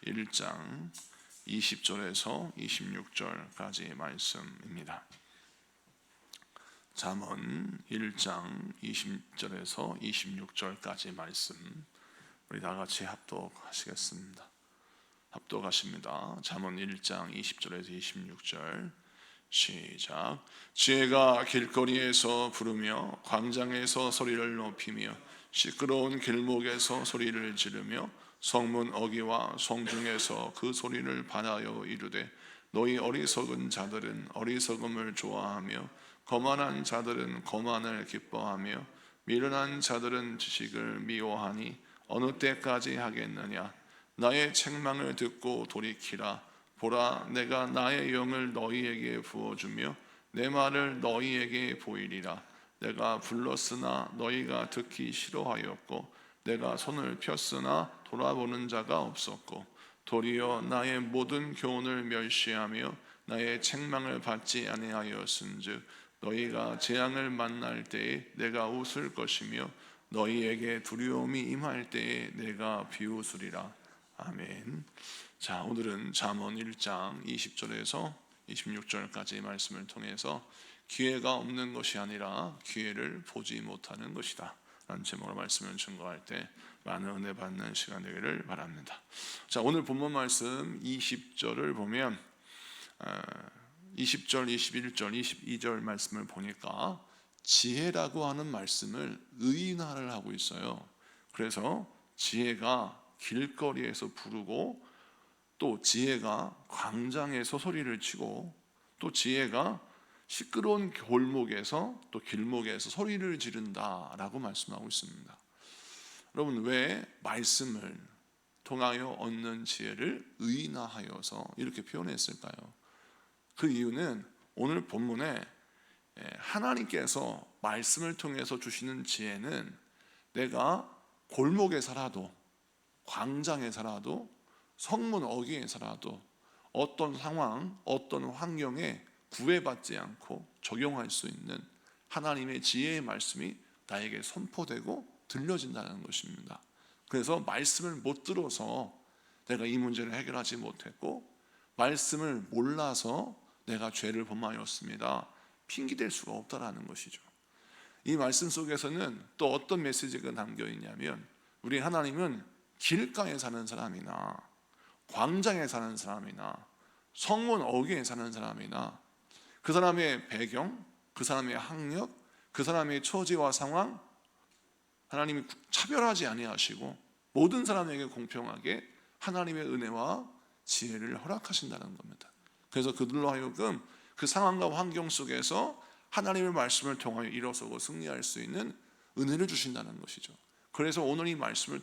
1장 20절에서 26절까지의 말씀입니다. 잠언 1장 20절에서 26절까지 말씀 우리 다 같이 합독하시겠습니다. 합독하십니다. 잠언 1장 20절에서 26절 시작. 지혜가 길거리에서 부르며 광장에서 소리를 높이며 시끄러운 길목에서 소리를 지르며 성문 어귀와 성중에서 그 소리를 받아여 이르되 너희 어리석은 자들은 어리석음을 좋아하며 거만한 자들은 거만을 기뻐하며 미련한 자들은 지식을 미워하니 어느 때까지 하겠느냐. 나의 책망을 듣고 돌이키라. 보라, 내가 나의 영을 너희에게 부어주며 내 말을 너희에게 보이리라. 내가 불렀으나 너희가 듣기 싫어하였고 내가 손을 폈으나 돌아보는 자가 없었고 도리어 나의 모든 교훈을 멸시하며 나의 책망을 받지 아니하였은즉 너희가 재앙을 만날 때에 내가 웃을 것이며 너희에게 두려움이 임할 때에 내가 비웃으리라. 아멘. 자, 오늘은 잠언 1장 20절에서 26절까지의 말씀을 통해서 기회가 없는 것이 아니라 기회를 보지 못하는 것이다 라는 제목으로 말씀을 증거할 때 많은 은혜 받는 시간 되기를 바랍니다. 자, 오늘 본문 말씀 20절을 보면 20절, 21절, 22절 말씀을 보니까 지혜라고 하는 말씀을 의인화를 하고 있어요. 그래서 지혜가 길거리에서 부르고 또 지혜가 광장에서 소리를 치고 또 지혜가 시끄러운 골목에서 또 길목에서 소리를 지른다라고 말씀하고 있습니다. 여러분, 왜 말씀을 통하여 얻는 지혜를 의인화하여서 이렇게 표현했을까요? 그 이유는 오늘 본문에 하나님께서 말씀을 통해서 주시는 지혜는 내가 골목에 살아도 광장에 살아도 성문 어귀에 살아도 어떤 상황, 어떤 환경에 구애받지 않고 적용할 수 있는 하나님의 지혜의 말씀이 나에게 선포되고 들려진다는 것입니다. 그래서 말씀을 못 들어서 내가 이 문제를 해결하지 못했고 말씀을 몰라서 내가 죄를 범하였습니다 핑계댈 수가 없다라는 것이죠. 이 말씀 속에서는 또 어떤 메시지가 담겨 있냐면 우리 하나님은 길가에 사는 사람이나 광장에 사는 사람이나 성문 어귀에 사는 사람이나 그 사람의 배경, 그 사람의 학력, 그 사람의 처지와 상황 하나님이 차별하지 아니하시고 모든 사람에게 공평하게 하나님의 은혜와 지혜를 허락하신다는 겁니다. 그래서 그들로 하여금 그 상황과 환경 속에서 하나님의 말씀을 통하여 일어서고 승리할 수 있는 은혜를 주신다는 것이죠. 그래서 오늘 이 말씀을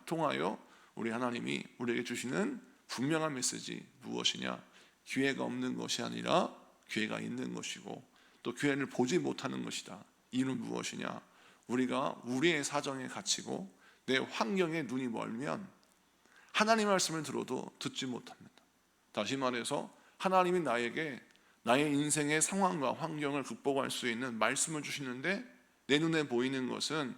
통하여 우리 하나님이 우리에게 주시는 분명한 메시지 무엇이냐? 기회가 없는 것이 아니라 기회가 있는 것이고 또 기회를 보지 못하는 것이다. 이유는 무엇이냐? 우리가 우리의 사정에 갇히고 내 환경에 눈이 멀면 하나님의 말씀을 들어도 듣지 못합니다. 다시 말해서 하나님이 나에게 나의 인생의 상황과 환경을 극복할 수 있는 말씀을 주시는데 내 눈에 보이는 것은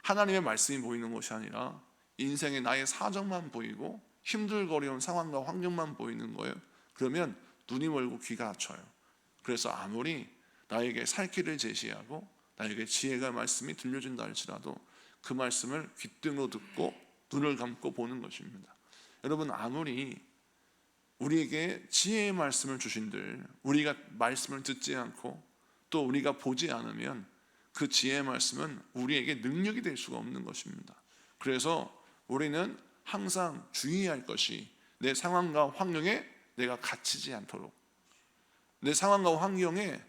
하나님의 말씀이 보이는 것이 아니라 인생의 나의 사정만 보이고 힘들거리는 상황과 환경만 보이는 거예요. 그러면 눈이 멀고 귀가 닫혀요. 그래서 아무리 나에게 살 길을 제시하고 나에게 지혜가 말씀이 들려준다 할지라도 그 말씀을 귓등으로 듣고 눈을 감고 보는 것입니다. 여러분, 아무리 우리에게 지혜의 말씀을 주신들 우리가 말씀을 듣지 않고 또 우리가 보지 않으면 그 지혜의 말씀은 우리에게 능력이 될 수가 없는 것입니다. 그래서 우리는 항상 주의할 것이 내 상황과 환경에 내가 갇히지 않도록 내 상황과 환경에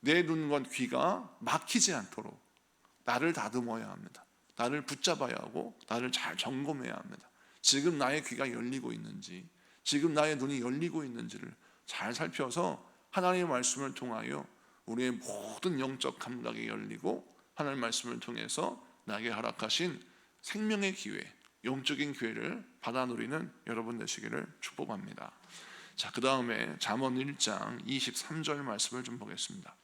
내 눈과 귀가 막히지 않도록 나를 다듬어야 합니다. 나를 붙잡아야 하고 나를 잘 점검해야 합니다. 지금 나의 귀가 열리고 있는지 지금 나의 눈이 열리고 있는지를 잘 살펴서 하나님의 말씀을 통하여 우리의 모든 영적 감각이 열리고 하나님의 말씀을 통해서 나에게 허락하신 생명의 기회, 영적인 기회를 받아 누리는 여러분 되시기를 축복합니다. 자, 그 다음에 잠언 1장 23절 말씀을 좀 보겠습니다.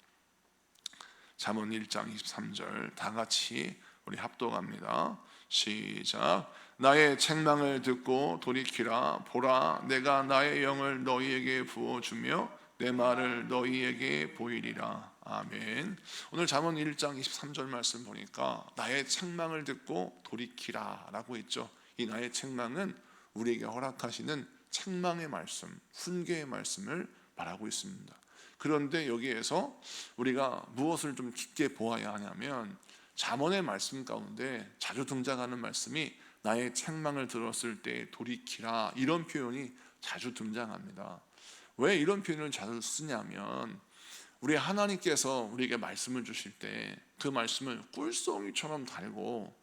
잠언 1장 23절 다 같이 우리 합독합니다. 시작. 나의 책망을 듣고 돌이키라. 보라, 내가 나의 영을 너희에게 부어주며 내 말을 너희에게 보이리라. 아멘. 오늘 잠언 1장 23절 말씀 보니까 나의 책망을 듣고 돌이키라 라고 했죠. 이 나의 책망은 우리에게 허락하시는 책망의 말씀, 훈계의 말씀을 말하고 있습니다. 그런데 여기에서 우리가 무엇을 좀 깊게 보아야 하냐면, 잠언의 말씀 가운데 자주 등장하는 말씀이 나의 책망을 들었을 때 돌이키라, 이런 표현이 자주 등장합니다. 왜 이런 표현을 자주 쓰냐면, 우리 하나님께서 우리에게 말씀을 주실 때 그 말씀을 꿀송이처럼 달고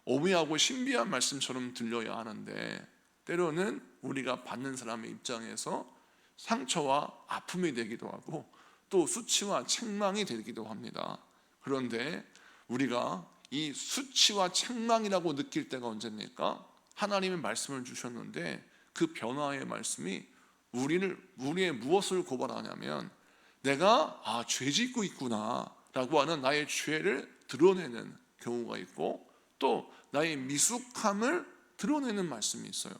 오묘하고 신비한 말씀처럼 들려야 하는데, 때로는 우리가 받는 사람의 입장에서 상처와 아픔이 되기도 하고 또 수치와 책망이 되기도 합니다. 그런데 우리가 이 수치와 책망이라고 느낄 때가 언제입니까? 하나님의 말씀을 주셨는데 그 변화의 말씀이 우리의 무엇을 고발하냐면, 내가 죄 짓고 있구나 라고 하는 나의 죄를 드러내는 경우가 있고, 또 나의 미숙함을 드러내는 말씀이 있어요.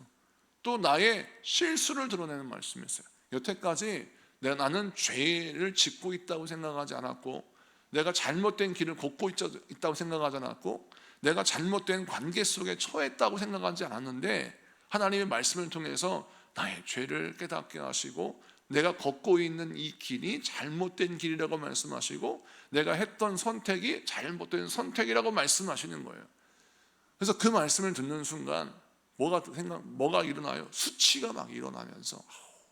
또 나의 실수를 드러내는 말씀이 있어요. 여태까지 나는 죄를 짓고 있다고 생각하지 않았고, 내가 잘못된 길을 걷고 있다고 생각하지 않았고, 내가 잘못된 관계 속에 처했다고 생각하지 않았는데, 하나님의 말씀을 통해서 나의 죄를 깨닫게 하시고 내가 걷고 있는 이 길이 잘못된 길이라고 말씀하시고 내가 했던 선택이 잘못된 선택이라고 말씀하시는 거예요. 그래서 그 말씀을 듣는 순간 뭐가 일어나요? 수치가 막 일어나면서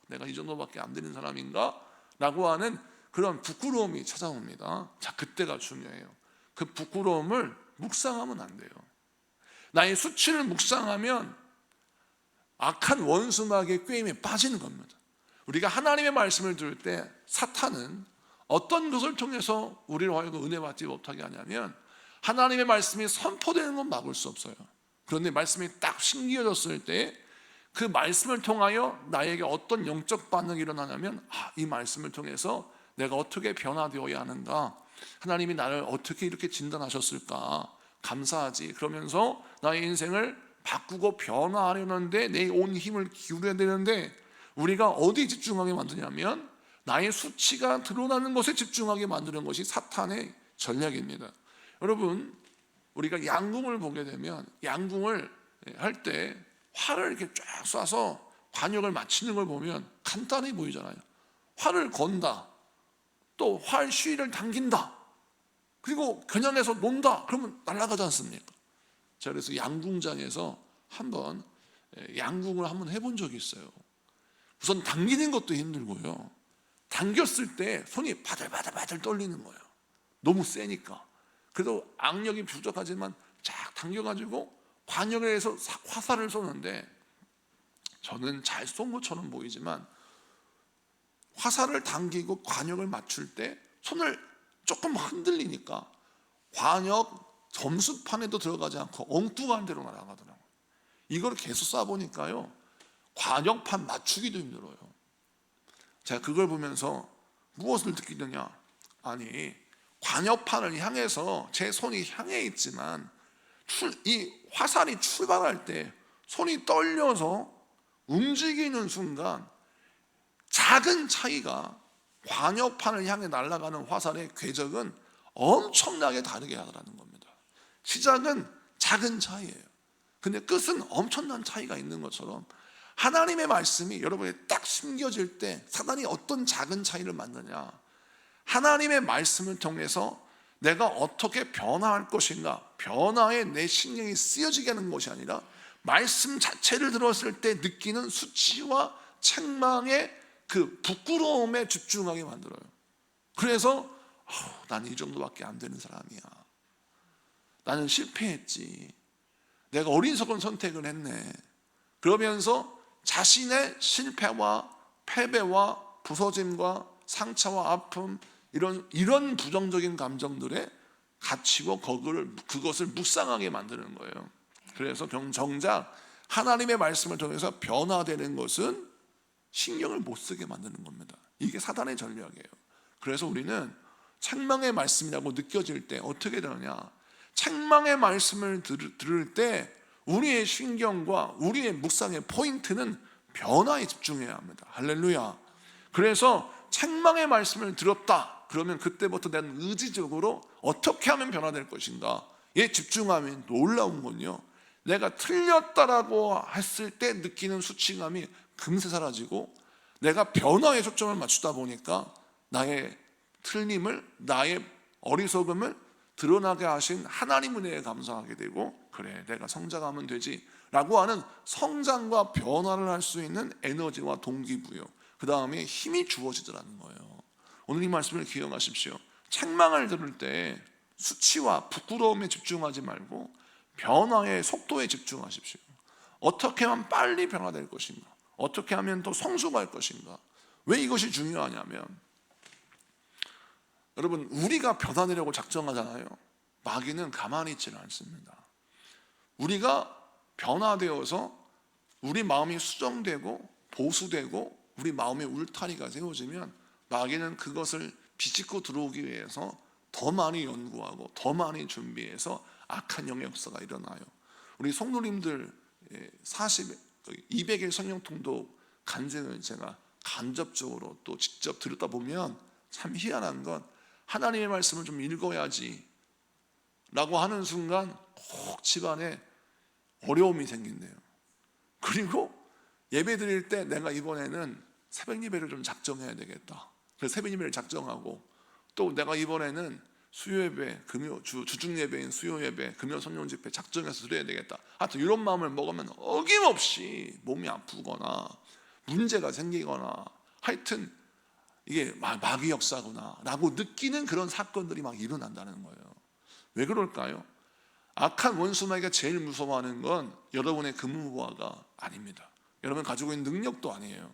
내가 이 정도밖에 안 되는 사람인가? 라고 하는 그런 부끄러움이 찾아옵니다. 자, 그때가 중요해요. 그 부끄러움을 묵상하면 안 돼요. 나의 수치를 묵상하면 악한 원수마귀의 꾀임에 빠지는 겁니다. 우리가 하나님의 말씀을 들을 때 사탄은 어떤 것을 통해서 우리를 하여금 은혜 받지 못하게 하냐면, 하나님의 말씀이 선포되는 건 막을 수 없어요. 그런데 말씀이 딱 신기해졌을 때 그 말씀을 통하여 나에게 어떤 영적 반응이 일어나냐면, 이 말씀을 통해서 내가 어떻게 변화되어야 하는가, 하나님이 나를 어떻게 이렇게 진단하셨을까, 감사하지. 그러면서 나의 인생을 바꾸고 변화하려는데 내 온 힘을 기울여야 되는데, 우리가 어디에 집중하게 만드냐면 나의 수치가 드러나는 것에 집중하게 만드는 것이 사탄의 전략입니다. 여러분, 우리가 양궁을 보게 되면 양궁을 할 때 활을 이렇게 쫙 쏴서 관역을 맞추는 걸 보면 간단해 보이잖아요. 활을 건다, 또 활 쉬를 당긴다, 그리고 겨냥해서 논다, 그러면 날아가지 않습니까? 자, 그래서 양궁장에서 한번 양궁을 한번 해본 적이 있어요. 우선 당기는 것도 힘들고요, 당겼을 때 손이 바들바들 떨리는 거예요. 너무 세니까. 그래도 악력이 부족하지만 쫙 당겨가지고 관역을 해서 화살을 쏘는데, 저는 잘 쏜 것처럼 보이지만 화살을 당기고 관역을 맞출 때 손을 조금 흔들리니까 관역 점수판에도 들어가지 않고 엉뚱한 데로 날아가더라고요. 이걸 계속 쏴보니까요, 관역판 맞추기도 힘들어요. 제가 그걸 보면서 무엇을 느끼느냐, 아니 관역판을 향해서 제 손이 향해 있지만 이 화살이 출발할 때 손이 떨려서 움직이는 순간 작은 차이가 관역판을 향해 날아가는 화살의 궤적은 엄청나게 다르게 하더라는 겁니다. 시작은 작은 차이예요. 근데 끝은 엄청난 차이가 있는 것처럼, 하나님의 말씀이 여러분에 딱 심겨질 때 사단이 어떤 작은 차이를 만드냐, 하나님의 말씀을 통해서 내가 어떻게 변화할 것인가, 변화에 내 신경이 쓰여지게 하는 것이 아니라 말씀 자체를 들었을 때 느끼는 수치와 책망의 그 부끄러움에 집중하게 만들어요. 그래서 나는 이 정도밖에 안 되는 사람이야, 나는 실패했지, 내가 어리석은 선택을 했네, 그러면서 자신의 실패와 패배와 부서짐과 상처와 아픔, 이런 부정적인 감정들에 갇히고 그것을 묵상하게 만드는 거예요. 그래서 정작 하나님의 말씀을 통해서 변화되는 것은 신경을 못 쓰게 만드는 겁니다. 이게 사단의 전략이에요. 그래서 우리는 책망의 말씀이라고 느껴질 때 어떻게 되느냐, 책망의 말씀을 들을 때 우리의 신경과 우리의 묵상의 포인트는 변화에 집중해야 합니다. 할렐루야. 그래서 책망의 말씀을 들었다 그러면 그때부터 난 의지적으로 어떻게 하면 변화될 것인가에 집중하면 놀라운 건요, 내가 틀렸다라고 했을 때 느끼는 수치감이 금세 사라지고 내가 변화에 초점을 맞추다 보니까 나의 틀림을, 나의 어리석음을 드러나게 하신 하나님 은혜에 감사하게 되고, 그래 내가 성장하면 되지 라고 하는 성장과 변화를 할 수 있는 에너지와 동기부여, 그 다음에 힘이 주어지더라는 거예요. 오늘 이 말씀을 기억하십시오. 책망을 들을 때 수치와 부끄러움에 집중하지 말고 변화의 속도에 집중하십시오. 어떻게 하면 빨리 변화될 것인가, 어떻게 하면 더 성숙할 것인가. 왜 이것이 중요하냐면, 여러분 우리가 변화되려고 작정하잖아요. 마귀는 가만히 있지는 않습니다. 우리가 변화되어서 우리 마음이 수정되고 보수되고 우리 마음의 울타리가 세워지면 마귀는 그것을 비집고 들어오기 위해서 더 많이 연구하고 더 많이 준비해서 악한 영의 역사가 일어나요. 우리 성도님들 200일 성령통독 간증을 제가 간접적으로 또 직접 들었다 보면 참 희한한 건, 하나님의 말씀을 좀 읽어야지 라고 하는 순간 꼭 집안에 어려움이 생긴대요. 그리고 예배 드릴 때 내가 이번에는 새벽 예배를 좀 작정해야 되겠다. 그래서 새벽 예배를 작정하고, 또 내가 이번에는 수요 예배, 주중 예배인 수요 예배, 금요 성령 집회 작정해서 드려야 되겠다. 하여튼 이런 마음을 먹으면 어김없이 몸이 아프거나 문제가 생기거나, 하여튼 이게 마귀 역사구나 라고 느끼는 그런 사건들이 막 일어난다는 거예요. 왜 그럴까요? 악한 원수마귀가 제일 무서워하는 건 여러분의 금무화가 아닙니다. 여러분 가지고 있는 능력도 아니에요.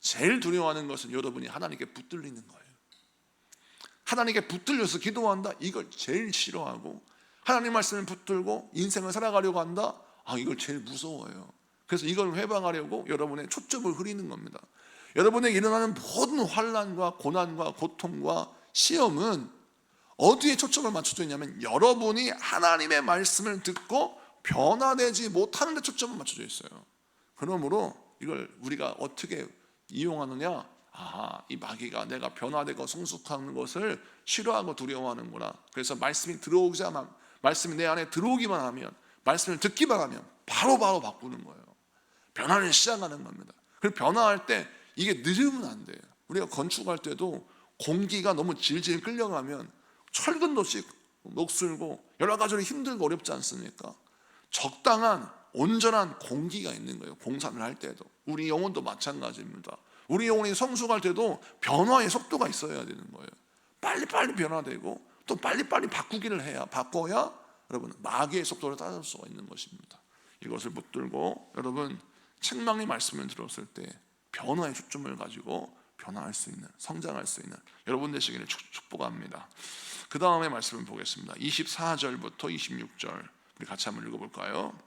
제일 두려워하는 것은 여러분이 하나님께 붙들리는 거예요. 하나님께 붙들려서 기도한다, 이걸 제일 싫어하고, 하나님 말씀을 붙들고 인생을 살아가려고 한다, 이걸 제일 무서워해요. 그래서 이걸 회방하려고 여러분의 초점을 흐리는 겁니다. 여러분에게 일어나는 모든 환난과 고난과 고통과 시험은 어디에 초점을 맞춰져 있냐면, 여러분이 하나님의 말씀을 듣고 변화되지 못하는 데 초점을 맞춰져 있어요. 그러므로 이걸 우리가 어떻게 이용하느냐, 이 마귀가 내가 변화되고 성숙하는 것을 싫어하고 두려워하는구나. 그래서 말씀이 들어오자마자, 말씀이 내 안에 들어오기만 하면, 말씀을 듣기만 하면 바로 바꾸는 거예요. 변화를 시작하는 겁니다. 그리고 변화할 때 이게 늦으면 안 돼요. 우리가 건축할 때도 공기가 너무 질질 끌려가면 철근도 녹슬고 여러 가지로 힘들고 어렵지 않습니까? 적당한 온전한 공기가 있는 거예요. 공사를 할 때도. 우리 영혼도 마찬가지입니다. 우리 영혼이 성숙할 때도 변화의 속도가 있어야 되는 거예요. 빨리빨리 변화되고 또 빨리빨리 바꿔야 여러분 마귀의 속도를 따라올 수가 있는 것입니다. 이것을 붙들고 여러분 책망의 말씀을 들었을 때 변화의 초점을 가지고 변화할 수 있는, 성장할 수 있는 여러분 되시기를 축복합니다. 그 다음에 말씀을 보겠습니다. 24절부터 26절 우리 같이 한번 읽어볼까요?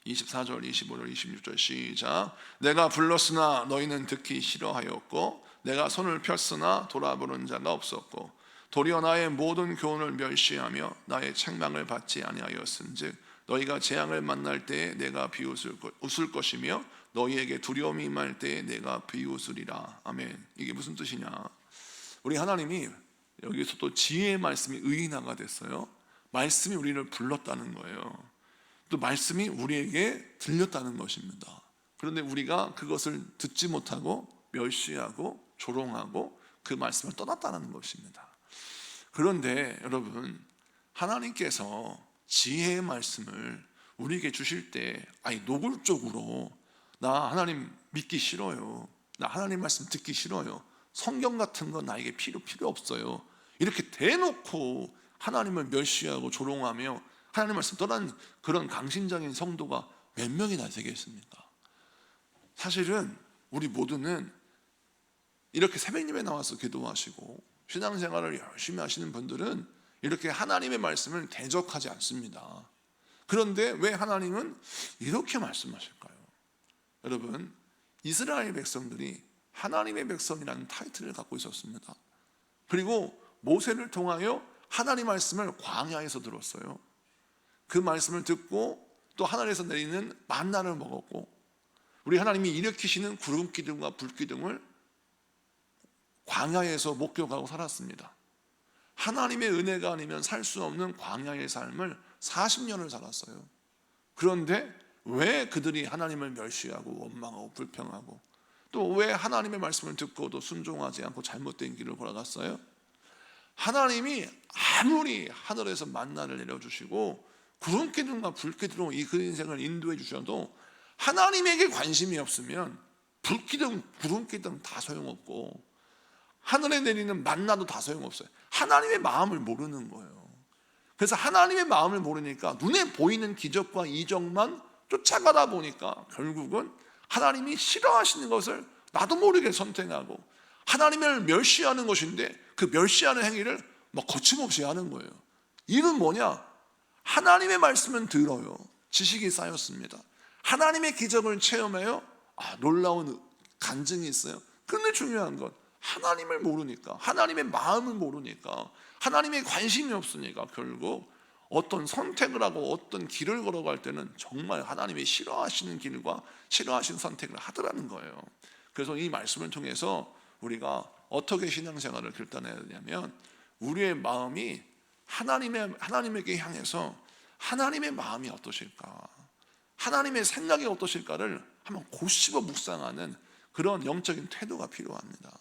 24절, 25절, 26절 시작. 내가 불렀으나 너희는 듣기 싫어하였고 내가 손을 폈으나 돌아보는 자가 없었고 도리어 나의 모든 교훈을 멸시하며 나의 책망을 받지 아니하였은즉 너희가 재앙을 만날 때에 내가 웃을 것이며 너희에게 두려움이 임할 때에 내가 비웃으리라. 아멘. 이게 무슨 뜻이냐, 우리 하나님이 여기서 또 지혜의 말씀이 의인화가 됐어요. 말씀이 우리를 불렀다는 거예요. 또 말씀이 우리에게 들렸다는 것입니다. 그런데 우리가 그것을 듣지 못하고 멸시하고 조롱하고 그 말씀을 떠났다는 것입니다. 그런데 여러분 하나님께서 지혜의 말씀을 우리에게 주실 때 노골적으로 나 하나님 믿기 싫어요, 나 하나님 말씀 듣기 싫어요, 성경 같은 건 나에게 필요 없어요, 이렇게 대놓고 하나님을 멸시하고 조롱하며 하나님 말씀 떠난 그런 강신적인 성도가 몇 명이나 되겠습니까? 사실은 우리 모두는 이렇게 새벽 예배 나와서 기도하시고 신앙생활을 열심히 하시는 분들은 이렇게 하나님의 말씀을 대적하지 않습니다. 그런데 왜 하나님은 이렇게 말씀하실까요? 여러분 이스라엘 백성들이 하나님의 백성이라는 타이틀을 갖고 있었습니다. 그리고 모세를 통하여 하나님 말씀을 광야에서 들었어요. 그 말씀을 듣고 또 하늘에서 내리는 만나를 먹었고, 우리 하나님이 일으키시는 구름 기둥과 불 기둥을 광야에서 목격하고 살았습니다. 하나님의 은혜가 아니면 살 수 없는 광야의 삶을 40년을 살았어요. 그런데 왜 그들이 하나님을 멸시하고 원망하고 불평하고, 또 왜 하나님의 말씀을 듣고도 순종하지 않고 잘못된 길을 걸어갔어요? 하나님이 아무리 하늘에서 만나를 내려주시고 구름 기둥과 불 기둥으로 그 인생을 인도해 주셔도 하나님에게 관심이 없으면 불 기둥, 구름 기둥 다 소용없고 하늘에 내리는 만나도 다 소용없어요. 하나님의 마음을 모르는 거예요. 그래서 하나님의 마음을 모르니까 눈에 보이는 기적과 이적만 쫓아가다 보니까 결국은 하나님이 싫어하시는 것을 나도 모르게 선택하고 하나님을 멸시하는 것인데 그 멸시하는 행위를 막 거침없이 하는 거예요. 이는 뭐냐? 하나님의 말씀은 들어요. 지식이 쌓였습니다. 하나님의 기적을 체험해요. 놀라운 간증이 있어요. 근데 중요한 건 하나님을 모르니까, 하나님의 마음을 모르니까, 하나님의 관심이 없으니까 결국 어떤 선택을 하고 어떤 길을 걸어갈 때는 정말 하나님이 싫어하시는 길과 싫어하시는 선택을 하더라는 거예요. 그래서 이 말씀을 통해서 우리가 어떻게 신앙생활을 결단해야 되냐면, 우리의 마음이 하나님에게 향해서 하나님의 마음이 어떠실까, 하나님의 생각이 어떠실까를 한번 곱씹어 묵상하는 그런 영적인 태도가 필요합니다.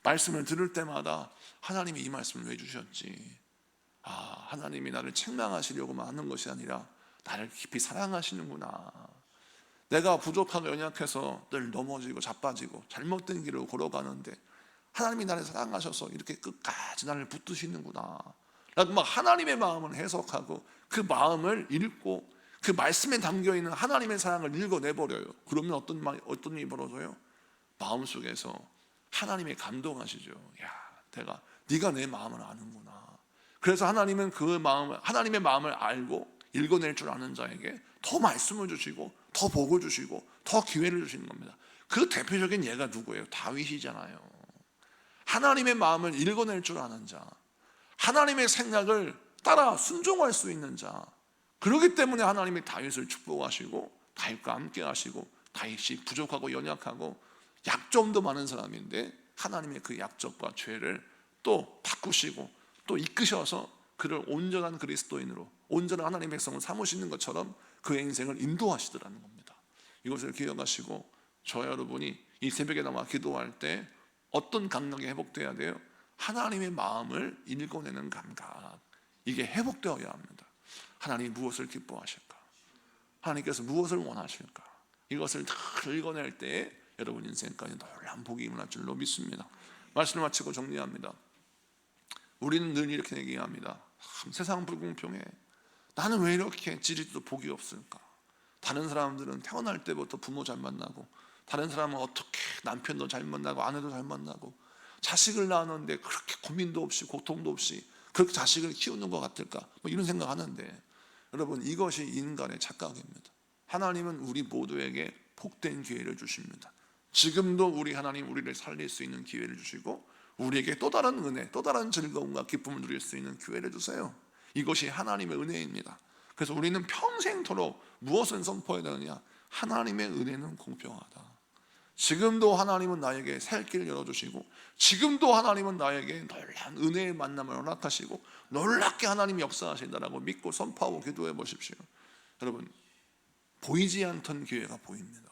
말씀을 들을 때마다 하나님이 이 말씀을 왜 주셨지? 하나님이 나를 책망하시려고만 하는 것이 아니라 나를 깊이 사랑하시는구나. 내가 부족하고 연약해서 늘 넘어지고 자빠지고 잘못된 길을 걸어가는데 하나님이 나를 사랑하셔서 이렇게 끝까지 나를 붙드시는구나 라고 막 하나님의 마음을 해석하고 그 마음을 읽고 그 말씀에 담겨있는 하나님의 사랑을 읽어내버려요. 그러면 어떤 일이 벌어져요? 마음속에서 하나님이 감동하시죠. 네가 내 마음을 아는구나. 그래서 하나님은 하나님의 마음을 알고 읽어낼 줄 아는 자에게 더 말씀을 주시고 더 복을 주시고 더 기회를 주시는 겁니다. 그 대표적인 예가 누구예요? 다윗이잖아요. 하나님의 마음을 읽어낼 줄 아는 자, 하나님의 생각을 따라 순종할 수 있는 자, 그렇기 때문에 하나님이 다윗을 축복하시고 다윗과 함께 하시고, 다윗이 부족하고 연약하고 약점도 많은 사람인데 하나님의 그 약점과 죄를 또 바꾸시고 또 이끄셔서 그를 온전한 그리스도인으로, 온전한 하나님의 백성을 삼으시는 것처럼 그의 인생을 인도하시더라는 겁니다. 이것을 기억하시고 저와 여러분이 이 새벽에 나와 기도할 때 어떤 감각이 회복되어야 돼요? 하나님의 마음을 읽어내는 감각, 이게 회복되어야 합니다. 하나님이 무엇을 기뻐하실까? 하나님께서 무엇을 원하실까? 이것을 다 읽어낼 때에 여러분 인생까지 놀라운 복이 임할 줄로 믿습니다. 말씀을 마치고 정리합니다. 우리는 늘 이렇게 얘기합니다. 세상 불공평해. 나는 왜 이렇게 지리도 복이 없을까? 다른 사람들은 태어날 때부터 부모 잘 만나고, 다른 사람은 어떻게 남편도 잘 만나고 아내도 잘 만나고 자식을 낳았는데 그렇게 고민도 없이 고통도 없이 그렇게 자식을 키우는 것 같을까? 이런 생각하는데, 여러분 이것이 인간의 착각입니다. 하나님은 우리 모두에게 복된 기회를 주십니다. 지금도 하나님 우리를 살릴 수 있는 기회를 주시고 우리에게 또 다른 은혜, 또 다른 즐거움과 기쁨을 누릴 수 있는 기회를 주세요. 이것이 하나님의 은혜입니다. 그래서 우리는 평생토록 무엇을 선포해야 되느냐? 하나님의 은혜는 공평하다. 지금도 하나님은 나에게 살 길을 열어주시고, 지금도 하나님은 나에게 놀라운 은혜의 만남을 허락하시고 놀랍게 하나님이 역사하신다라고 믿고 선포하고 기도해 보십시오. 여러분, 보이지 않던 기회가 보입니다.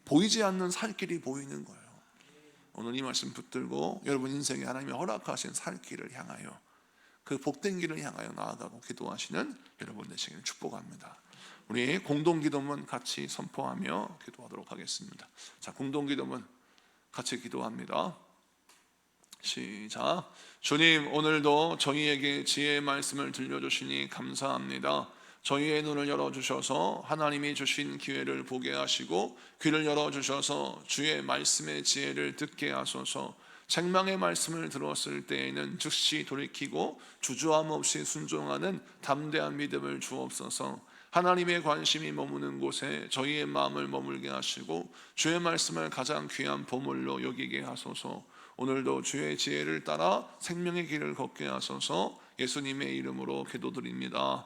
보이지 않는 살 길이 보이는 거예요. 오늘 이 말씀 붙들고 여러분 인생에 하나님이 허락하신 살 길을 향하여, 그 복된 길을 향하여 나아가고 기도하시는 여러분 되시기를 축복합니다. 우리 공동기도문 같이 선포하며 기도하도록 하겠습니다. 자, 공동기도문 같이 기도합니다. 시작. 주님, 오늘도 저희에게 지혜의 말씀을 들려주시니 감사합니다. 저희의 눈을 열어주셔서 하나님이 주신 기회를 보게 하시고 귀를 열어주셔서 주의 말씀의 지혜를 듣게 하소서. 책망의 말씀을 들었을 때에는 즉시 돌이키고 주저함 없이 순종하는 담대한 믿음을 주옵소서. 하나님의 관심이 머무는 곳에 저희의 마음을 머물게 하시고 주의 말씀을 가장 귀한 보물로 여기게 하소서. 오늘도 주의 지혜를 따라 생명의 길을 걷게 하소서. 예수님의 이름으로 기도드립니다.